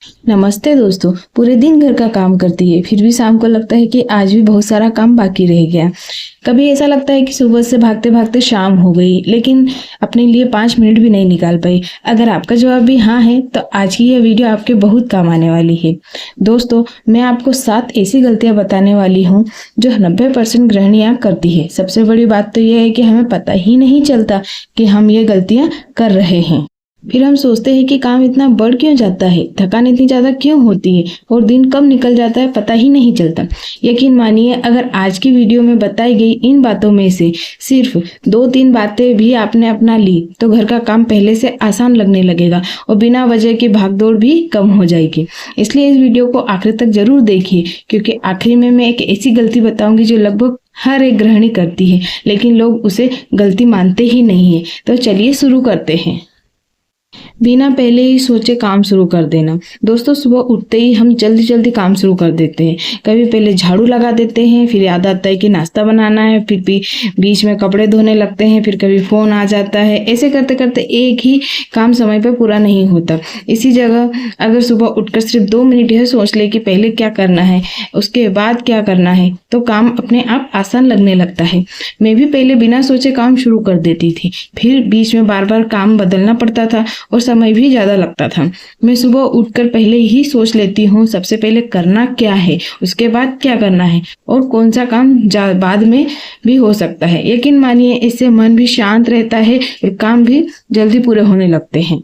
नमस्ते दोस्तों। पूरे दिन घर का काम करती है, फिर भी शाम को लगता है कि आज भी बहुत सारा काम बाकी रह गया। कभी ऐसा लगता है कि सुबह से भागते भागते शाम हो गई, लेकिन अपने लिए 5 मिनट भी नहीं निकाल पाई। अगर आपका जवाब भी हाँ है तो आज की यह वीडियो आपके बहुत काम आने वाली है। दोस्तों, मैं आपको 7 ऐसी गलतियां बताने वाली हूँ जो 90% गृहिणियां करती है। सबसे बड़ी बात तो यह है कि हमें पता ही नहीं चलता कि हम ये गलतियां कर रहे हैं। फिर हम सोचते हैं कि काम इतना बढ़ क्यों जाता है, थकान इतनी ज़्यादा क्यों होती है और दिन कब निकल जाता है पता ही नहीं चलता। यकीन मानिए, अगर आज की वीडियो में बताई गई इन बातों में से सिर्फ 2-3 बातें भी आपने अपना ली तो घर का काम पहले से आसान लगने लगेगा और बिना वजह की भागदौड़ भी कम हो जाएगी। इसलिए इस वीडियो को आखिर तक जरूर देखिए, क्योंकि आखिरी में मैं एक ऐसी गलती बताऊंगी जो लगभग हर एक गृहिणी करती है, लेकिन लोग उसे गलती मानते ही नहीं है। तो चलिए शुरू करते हैं। बिना पहले ही सोचे काम शुरू कर देना। दोस्तों, सुबह उठते ही हम जल्दी जल्दी काम शुरू कर देते हैं। कभी पहले झाड़ू लगा देते हैं, फिर याद आता है कि नाश्ता बनाना है, फिर भी बीच में कपड़े धोने लगते हैं, फिर कभी फोन आ जाता है। ऐसे करते करते एक ही काम समय पर पूरा नहीं होता। इसी जगह अगर सुबह उठकर सिर्फ 2 मिनट यह सोच ले कि पहले क्या करना है, उसके बाद क्या करना है, तो काम अपने आप आसान लगने लगता है। मैं भी पहले बिना सोचे काम शुरू कर देती थी, फिर बीच में बार बार काम बदलना पड़ता था और समय भी ज्यादा लगता था। मैं सुबह उठकर पहले ही सोच लेती हूँ सबसे पहले करना क्या है, उसके बाद क्या करना है और कौन सा काम बाद में भी हो सकता है। यकीन मानिए, इससे मन भी शांत रहता है और काम भी जल्दी पूरे होने लगते हैं।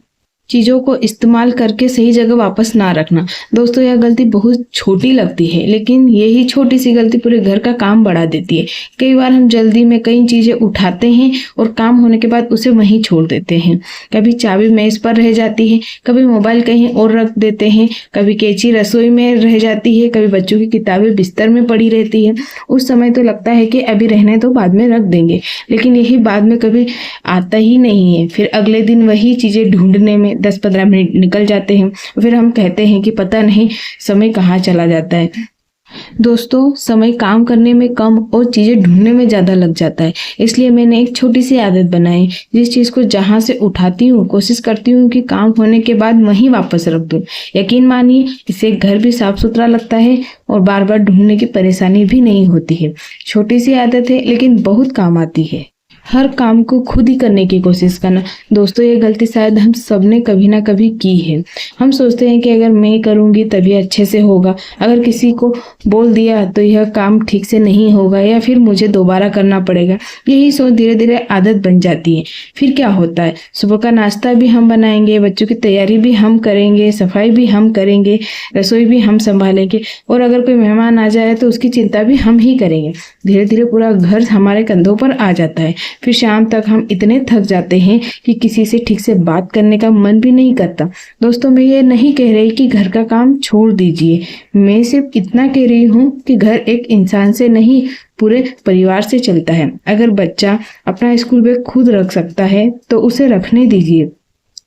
चीज़ों को इस्तेमाल करके सही जगह वापस ना रखना। दोस्तों, यह गलती बहुत छोटी लगती है, लेकिन यही छोटी सी गलती पूरे घर का काम बढ़ा देती है। कई बार हम जल्दी में कई चीज़ें उठाते हैं और काम होने के बाद उसे वहीं छोड़ देते हैं। कभी चाबी मेज पर रह जाती है, कभी मोबाइल कहीं और रख देते हैं, कभी कैंची रसोई में रह जाती है, कभी बच्चों की किताबें बिस्तर में पड़ी रहती है। उस समय तो लगता है कि अभी रहने तो बाद में रख देंगे, लेकिन यही बाद में कभी आता ही नहीं है। फिर अगले दिन वही चीज़ें ढूंढने में 10-15 मिनट निकल जाते हैं। फिर हम कहते हैं कि पता नहीं समय कहाँ चला जाता है। दोस्तों, समय काम करने में कम और चीजें ढूंढने में ज्यादा लग जाता है। इसलिए मैंने एक छोटी सी आदत बनाई। जिस चीज को जहां से उठाती हूँ, कोशिश करती हूँ कि काम होने के बाद वहीं वापस रख दूं। यकीन मानिए, इससे घर भी साफ सुथरा लगता है और बार बार ढूंढने की परेशानी भी नहीं होती है। छोटी सी आदत है, लेकिन बहुत काम आती है। हर काम को खुद ही करने की कोशिश करना। दोस्तों, ये गलती शायद हम सब ने कभी ना कभी की है। हम सोचते हैं कि अगर मैं करूंगी तभी अच्छे से होगा, अगर किसी को बोल दिया तो यह काम ठीक से नहीं होगा या फिर मुझे दोबारा करना पड़ेगा। यही सोच धीरे धीरे आदत बन जाती है। फिर क्या होता है, सुबह का नाश्ता भी हम बनाएंगे, बच्चों की तैयारी भी हम करेंगे, सफाई भी हम करेंगे, रसोई भी हम संभालेंगे और अगर कोई मेहमान आ जाए तो उसकी चिंता भी हम ही करेंगे। धीरे धीरे पूरा घर हमारे कंधों पर आ जाता है। फिर शाम तक हम इतने थक जाते हैं कि किसी से ठीक से बात करने का मन भी नहीं करता। दोस्तों, मैं ये नहीं कह रही कि घर का काम छोड़ दीजिए। मैं सिर्फ इतना कह रही हूँ कि घर एक इंसान से नहीं, पूरे परिवार से चलता है। अगर बच्चा अपना स्कूल बैग खुद रख सकता है तो उसे रखने दीजिए।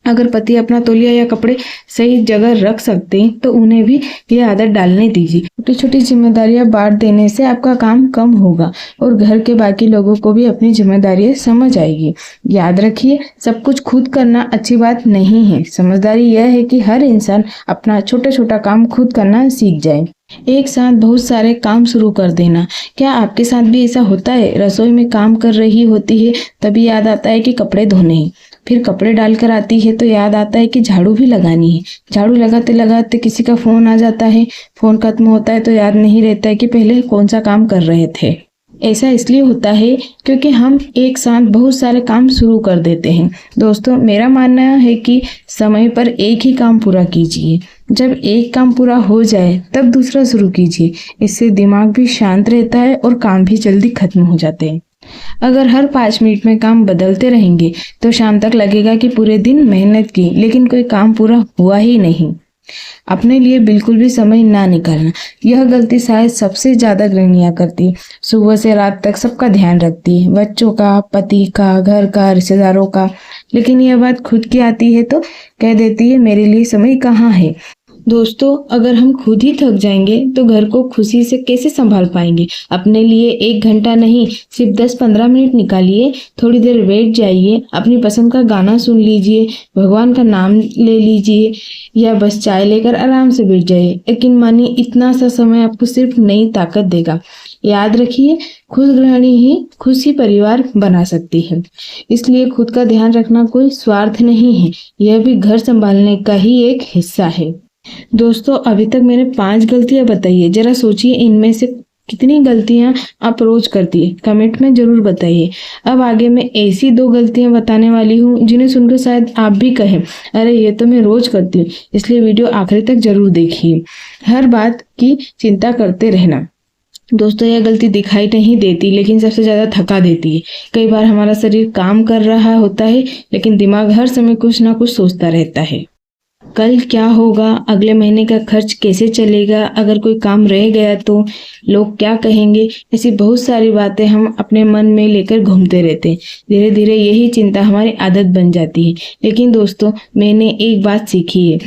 अगर पति अपना तौलिया या कपड़े सही जगह रख सकते हैं तो उन्हें भी ये आदत डालने दीजिए। छोटी छोटी जिम्मेदारियां बांट देने से आपका काम कम होगा और घर के बाकी लोगों को भी अपनी जिम्मेदारियां समझ आएगी। याद रखिए, सब कुछ खुद करना अच्छी बात नहीं है। समझदारी यह है कि हर इंसान अपना छोटा छोटा काम खुद करना सीख जाए। एक साथ बहुत सारे काम शुरू कर देना। क्या आपके साथ भी ऐसा होता है? रसोई में काम कर रही होती है, तभी याद आता है कि कपड़े धोने हैं। फिर कपड़े डालकर आती है तो याद आता है कि झाड़ू भी लगानी है। झाड़ू लगाते लगाते किसी का फोन आ जाता है। फोन खत्म होता है तो याद नहीं रहता है कि पहले कौन सा काम कर रहे थे। ऐसा इसलिए होता है क्योंकि हम एक साथ बहुत सारे काम शुरू कर देते हैं। दोस्तों, मेरा मानना है कि समय पर एक ही काम पूरा कीजिए। जब एक काम पूरा हो जाए तब दूसरा शुरू कीजिए। इससे दिमाग भी शांत रहता है और काम भी जल्दी खत्म हो जाते हैं। अगर हर 5 मिनट में काम बदलते रहेंगे तो शाम तक लगेगा कि पूरे दिन मेहनत की, लेकिन कोई काम पूरा हुआ ही नहीं। अपने लिए बिल्कुल भी समय ना निकालना, यह गलती शायद सबसे ज्यादा गृहिणियां करती है। सुबह से रात तक सबका ध्यान रखती है, बच्चों का, पति का, घर का, रिश्तेदारों का, लेकिन यह बात खुद की आती है तो कह देती है मेरे लिए समय कहाँ है। दोस्तों, अगर हम खुद ही थक जाएंगे तो घर को खुशी से कैसे संभाल पाएंगे। अपने लिए 1 घंटा नहीं, सिर्फ 10-15 मिनट निकालिए। थोड़ी देर बैठ जाइए, अपनी पसंद का गाना सुन लीजिए, भगवान का नाम ले लीजिए या बस चाय लेकर आराम से बैठ जाइए। यकीन मानिए, इतना सा समय आपको सिर्फ नई ताकत देगा। याद रखिए, खुद गृहिणी ही खुशी परिवार बना सकती है। इसलिए खुद का ध्यान रखना कोई स्वार्थ नहीं है, यह भी घर संभालने का ही एक हिस्सा है। दोस्तों, अभी तक मैंने 5 गलतियां बताई है। जरा सोचिए, इनमें से कितनी गलतियां आप रोज करती है। कमेंट में जरूर बताइए। अब आगे मैं ऐसी 2 गलतियां बताने वाली हूँ जिन्हें सुनकर शायद आप भी कहें, अरे ये तो मैं रोज करती हूँ। इसलिए वीडियो आखिरी तक जरूर देखिए। हर बात की चिंता करते रहना। दोस्तों, यह गलती दिखाई नहीं देती लेकिन सबसे ज्यादा थका देती है। कई बार हमारा शरीर काम कर रहा होता है लेकिन दिमाग हर समय कुछ ना कुछ सोचता रहता है। कल क्या होगा, अगले महीने का खर्च कैसे चलेगा, अगर कोई काम रह गया तो लोग क्या कहेंगे। ऐसी बहुत सारी बातें हम अपने मन में लेकर घूमते रहते हैं। धीरे धीरे यही चिंता हमारी आदत बन जाती है। लेकिन दोस्तों, मैंने एक बात सीखी है,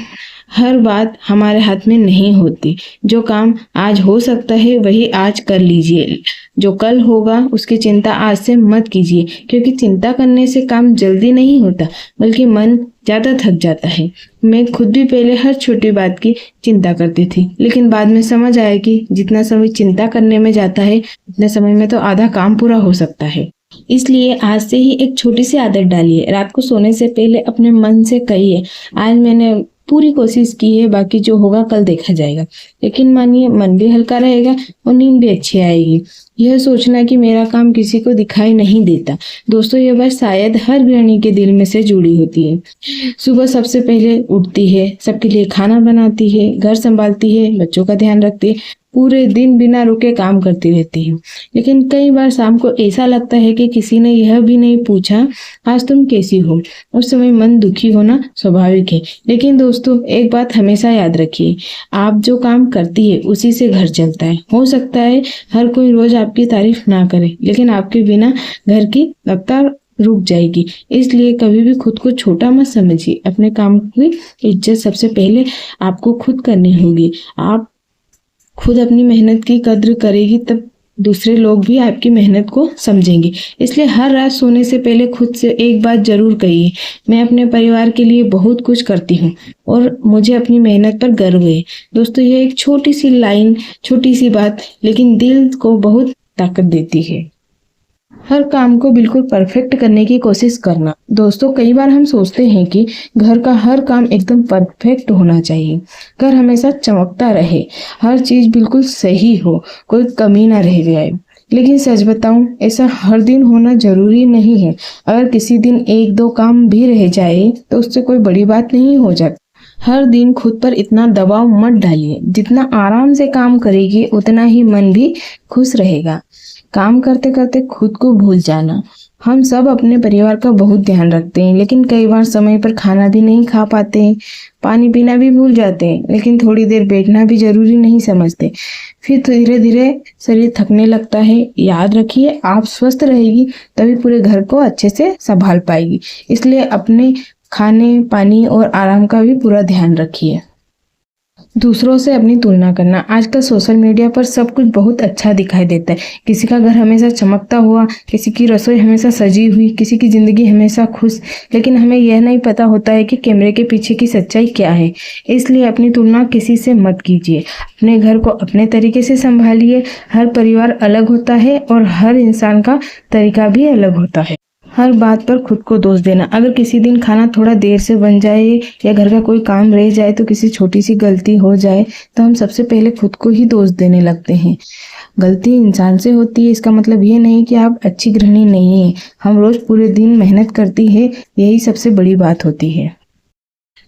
हर बात हमारे हाथ में नहीं होती। जो काम आज हो सकता है वही आज कर लीजिए। जो कल होगा उसकी चिंता आज से मत कीजिए, क्योंकि चिंता करने से काम जल्दी नहीं होता बल्कि मन ज्यादा थक जाता है। मैं खुद भी पहले हर छोटी बात की चिंता करती थी, लेकिन बाद में समझ आया कि जितना समय चिंता करने में जाता है उतने समय में तो आधा काम पूरा हो सकता है। इसलिए आज से ही एक छोटी सी आदत डालिए। रात को सोने से पहले अपने मन से कहिए, आज मैंने पूरी कोशिश की है, बाकी जो होगा कल देखा जाएगा। लेकिन मानिए, मन भी हल्का रहेगा और नींद भी अच्छी आएगी। यह सोचना कि मेरा काम किसी को दिखाई नहीं देता, दोस्तों यह बात शायद हर गृहिणी के दिल में से जुड़ी होती है। सुबह सबसे पहले उठती है, सबके लिए खाना बनाती है, घर संभालती है, बच्चों का ध्यान रखती है, पूरे दिन बिना रुके काम करती रहती है। लेकिन कई बार शाम को ऐसा लगता है कि किसी ने यह भी नहीं पूछा आज तुम कैसी हो। उस समय मन दुखी होना स्वाभाविक है। लेकिन दोस्तों, एक बात हमेशा याद रखिए, आप जो काम करती है उसी से घर चलता है। हो सकता है हर कोई रोज आपकी तारीफ ना करे, लेकिन आपके बिना घर की रफ्तार रुक जाएगी। इसलिए कभी भी खुद को छोटा मत समझिए। अपने काम की इज्जत सबसे पहले आपको खुद करनी होगी। आप खुद अपनी मेहनत की कद्र करेगी तब दूसरे लोग भी आपकी मेहनत को समझेंगे। इसलिए हर रात सोने से पहले खुद से एक बात जरूर कहिए, मैं अपने परिवार के लिए बहुत कुछ करती हूँ और मुझे अपनी मेहनत पर गर्व है। दोस्तों, यह एक छोटी सी लाइन, छोटी सी बात, लेकिन दिल को बहुत ताकत देती है। हर काम को बिल्कुल परफेक्ट करने की कोशिश करना। दोस्तों, कई बार हम सोचते हैं कि घर का हर काम एकदम परफेक्ट होना चाहिए, घर हमेशा चमकता रहे, हर चीज बिल्कुल सही हो, कोई कमी ना रह जाए। लेकिन सच बताऊं, ऐसा हर दिन होना जरूरी नहीं है। अगर किसी दिन 1-2 काम भी रह जाए तो उससे कोई बड़ी बात नहीं हो जाती। हर दिन खुद पर इतना दबाव मत डालिए। जितना आराम से काम करेगी उतना ही मन भी खुश रहेगा। काम करते करते खुद को भूल जाना। हम सब अपने परिवार का बहुत ध्यान रखते हैं, लेकिन कई बार समय पर खाना भी नहीं खा पाते हैं, पानी पीना भी भूल जाते हैं, लेकिन थोड़ी देर बैठना भी जरूरी नहीं समझते। फिर धीरे धीरे शरीर थकने लगता है। याद रखिए, आप स्वस्थ रहेगी तभी पूरे घर को अच्छे से संभाल पाएगी। इसलिए अपने खाने, पानी और आराम का भी पूरा ध्यान रखिए। दूसरों से अपनी तुलना करना। आजकल सोशल मीडिया पर सब कुछ बहुत अच्छा दिखाई देता है। किसी का घर हमेशा चमकता हुआ, किसी की रसोई हमेशा सजी हुई, किसी की जिंदगी हमेशा खुश। लेकिन हमें यह नहीं पता होता है कि कैमरे के पीछे की सच्चाई क्या है। इसलिए अपनी तुलना किसी से मत कीजिए। अपने घर को अपने तरीके से संभालिए। हर परिवार अलग होता है और हर इंसान का तरीका भी अलग होता है। हर बात पर खुद को दोष देना। अगर किसी दिन खाना थोड़ा देर से बन जाए या घर का कोई काम रह जाए तो किसी छोटी सी गलती हो जाए तो हम सबसे पहले खुद को ही दोष देने लगते हैं। गलती इंसान से होती है, इसका मतलब ये नहीं कि आप अच्छी गृहिणी नहीं है। हम रोज पूरे दिन मेहनत करती है, यही सबसे बड़ी बात होती है।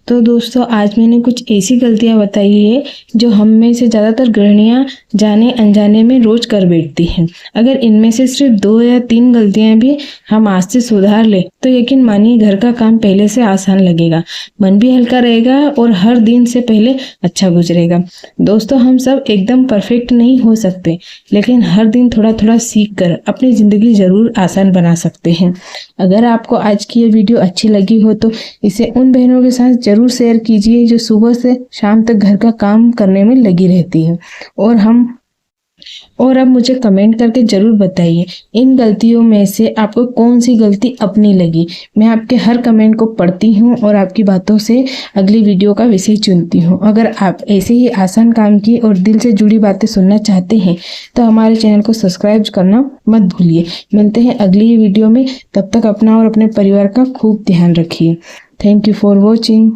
तो दोस्तों, आज मैंने कुछ ऐसी गलतियां बताई है जो हम में से ज़्यादातर गृहिणियां जाने अनजाने में रोज कर बैठती हैं। अगर इनमें से सिर्फ 2 या 3 गलतियां भी हम आज से सुधार ले तो यकीन मानिए घर का काम पहले से आसान लगेगा, मन भी हल्का रहेगा और हर दिन से पहले अच्छा गुजरेगा। दोस्तों, हम सब एकदम परफेक्ट नहीं हो सकते, लेकिन हर दिन थोड़ा थोड़ा सीख कर अपनी ज़िंदगी ज़रूर आसान बना सकते हैं। अगर आपको आज की ये वीडियो अच्छी लगी हो तो इसे उन बहनों के साथ ज़रूर शेयर कीजिए जो सुबह से शाम तक घर का काम करने में लगी रहती है। और अब मुझे कमेंट करके ज़रूर बताइए इन गलतियों में से आपको कौन सी गलती अपनी लगी। मैं आपके हर कमेंट को पढ़ती हूँ और आपकी बातों से अगली वीडियो का विषय चुनती हूँ। अगर आप ऐसे ही आसान काम की और दिल से जुड़ी बातें सुनना चाहते हैं तो हमारे चैनल को सब्सक्राइब करना मत भूलिए। मिलते हैं अगली वीडियो में, तब तक अपना और अपने परिवार का खूब ध्यान रखिए। Thank you for watching.